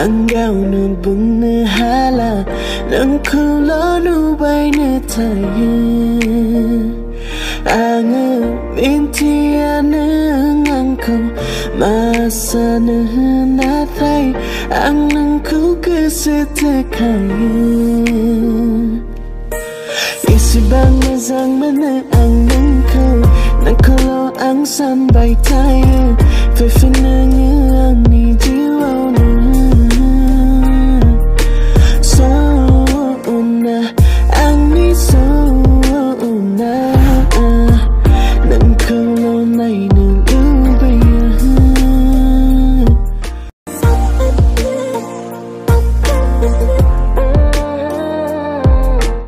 Angau nu bung nu hala nang kulo nu bay nu tayu Angu minti anu ngangku masa nu natai ang nang ku kesetekayu Isi bang mazang mana ang nangku nang kulo ang sampai tayu Fefina nyu ang ni